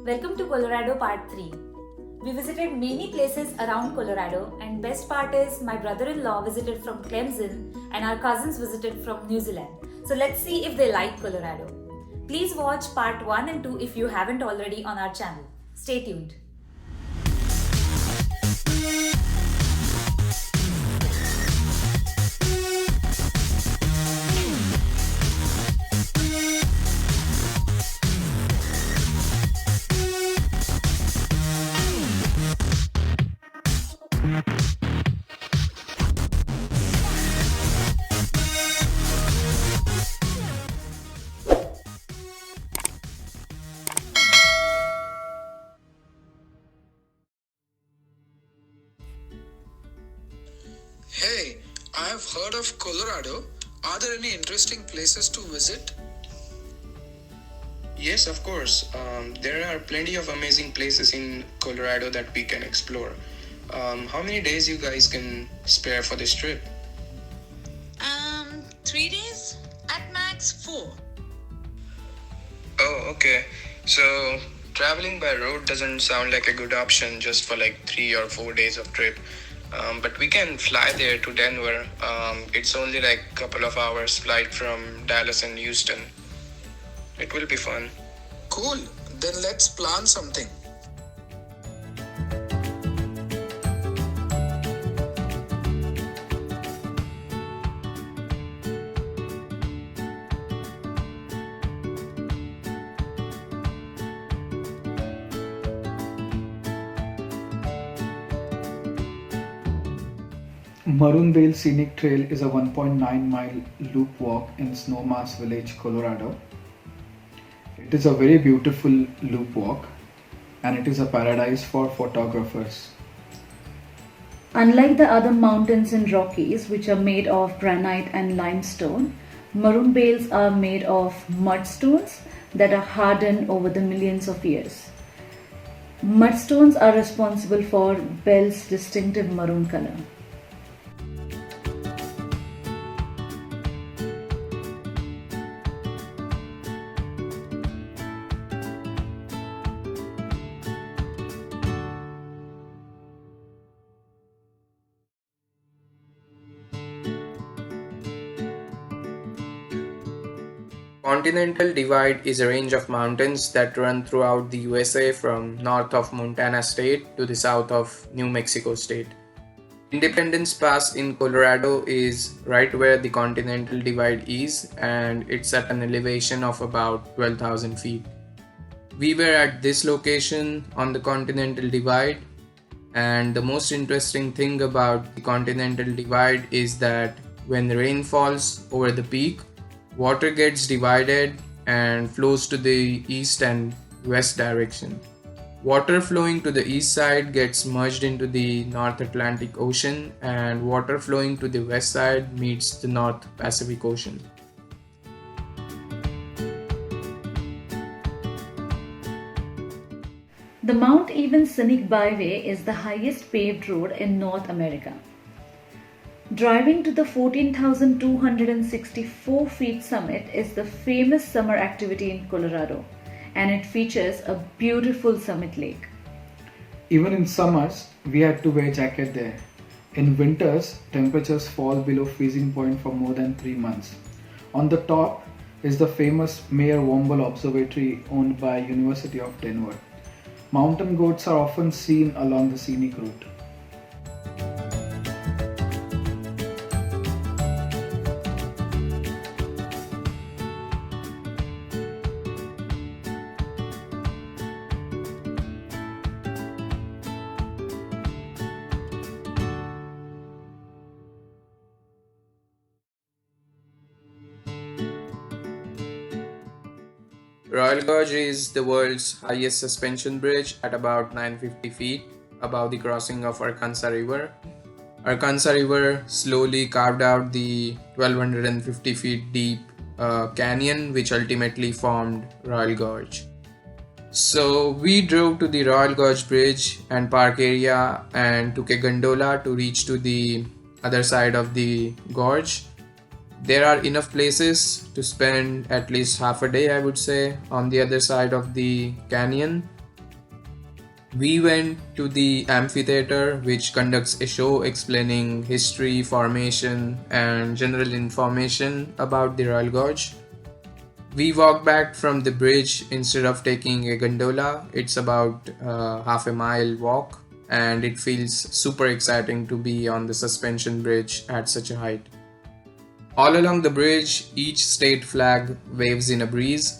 Welcome to Colorado Part 3. We visited many places around Colorado, and best part is my brother-in-law visited from Clemson and our cousins visited from New Zealand. So let's see if they like Colorado. Please watch Part 1 and 2 if you haven't already on our channel. Stay tuned. Hey, I have heard of Colorado. Are there any interesting places to visit? Yes, of course. There are plenty of amazing places in Colorado that we can explore. How many days you guys can spare for this trip? 3 days? At max 4. Oh, okay. So traveling by road doesn't sound like a good option just for like 3 or 4 days of trip. But we can fly there to Denver. It's only like a couple of hours flight from Dallas and Houston. It will be fun. Cool. Then let's plan something. Maroon Bells Scenic Trail is a 1.9-mile loop walk in Snowmass Village, Colorado. It is a very beautiful loop walk and it is a paradise for photographers. Unlike the other mountains in Rockies, which are made of granite and limestone, Maroon Bells are made of mudstones that are hardened over the millions of years. Mudstones are responsible for Bell's distinctive maroon color. Continental Divide is a range of mountains that run throughout the USA from north of Montana State to the south of New Mexico State. Independence Pass in Colorado is right where the Continental Divide is, and it's at an elevation of about 12,000 feet. We were at this location on the Continental Divide, and the most interesting thing about the Continental Divide is that when rain falls over the peak, water gets divided and flows to the east and west direction. Water flowing to the east side gets merged into the North Atlantic Ocean, and water flowing to the west side meets the North Pacific Ocean. The Mount Even Scenic Byway is the highest paved road in North America. Driving to the 14,264 feet summit is the famous summer activity in Colorado, and it features a beautiful summit lake. Even in summers, we had to wear jacket there. In winters, temperatures fall below freezing point for more than 3 months. On the top is the famous Mayer Womble Observatory owned by University of Denver. Mountain goats are often seen along the scenic route. Royal Gorge is the world's highest suspension bridge at about 950 feet above the crossing of Arkansas River. Arkansas River slowly carved out the 1250 feet deep canyon which ultimately formed Royal Gorge. So we drove to the Royal Gorge Bridge and park area and took a gondola to reach to the other side of the gorge. There are enough places to spend at least half a day, I would say, on the other side of the canyon. We went to the amphitheater, which conducts a show explaining history, formation, and general information about the Royal Gorge. We walked back from the bridge instead of taking a gondola. It's about half a mile walk, and it feels super exciting to be on the suspension bridge at such a height. All along the bridge, each state flag waves in a breeze.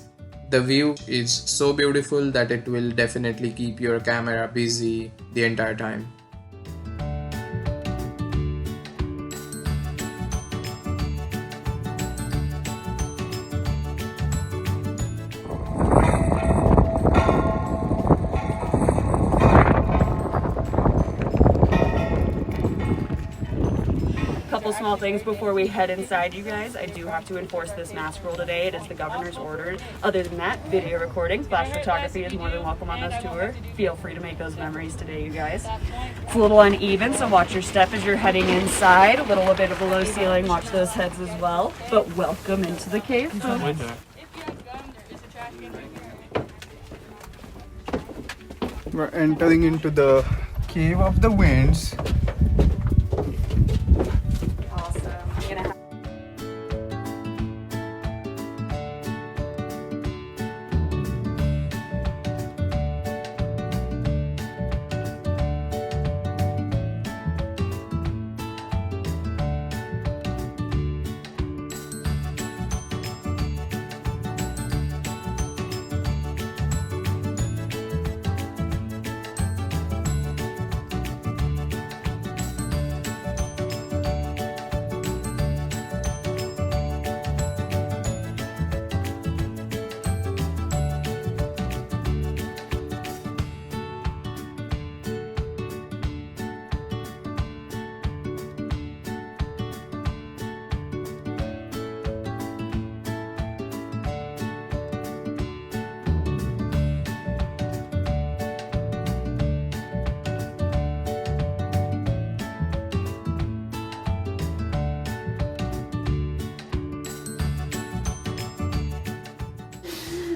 The view is so beautiful that it will definitely keep your camera busy the entire time. Couple small things before we head inside, you guys. I do have to enforce this mask rule today. It is the governor's order. Other than that, video recording, flash photography is more than welcome on this tour. Feel free to make those memories today, you guys. It's a little uneven, so watch your step as you're heading inside. A little bit of a low ceiling, watch those heads as well. But welcome into the cave, folks. We're entering into the Cave of the Winds. Awesome. I'm gonna have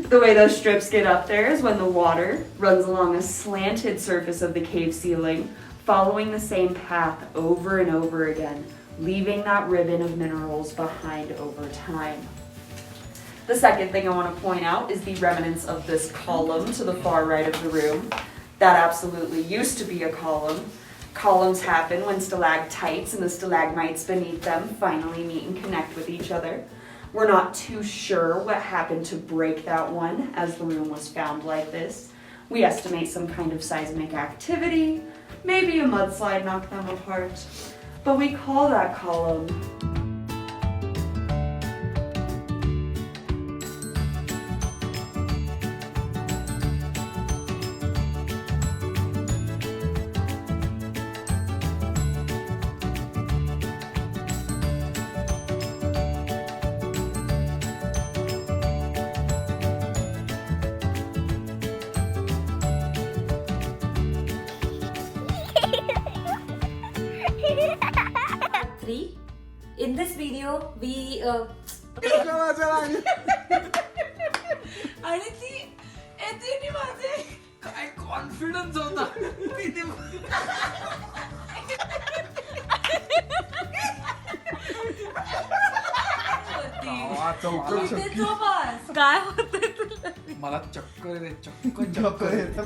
The way those strips get up there is when the water runs along a slanted surface of the cave ceiling, following the same path over and over again, leaving that ribbon of minerals behind over time. The second thing I want to point out is the remnants of this column to the far right of the room. That absolutely used to be a column. Columns happen when stalactites and the stalagmites beneath them finally meet and connect with each other. We're not too sure what happened to break that one as the room was found like this. We estimate some kind of seismic activity, maybe a mudslide knocked them apart, but we call that column Three. In this video, we आणि ती येते नी माझे काय confidence होता तिथे काय होते मला चक्कर येते चक्कर येतं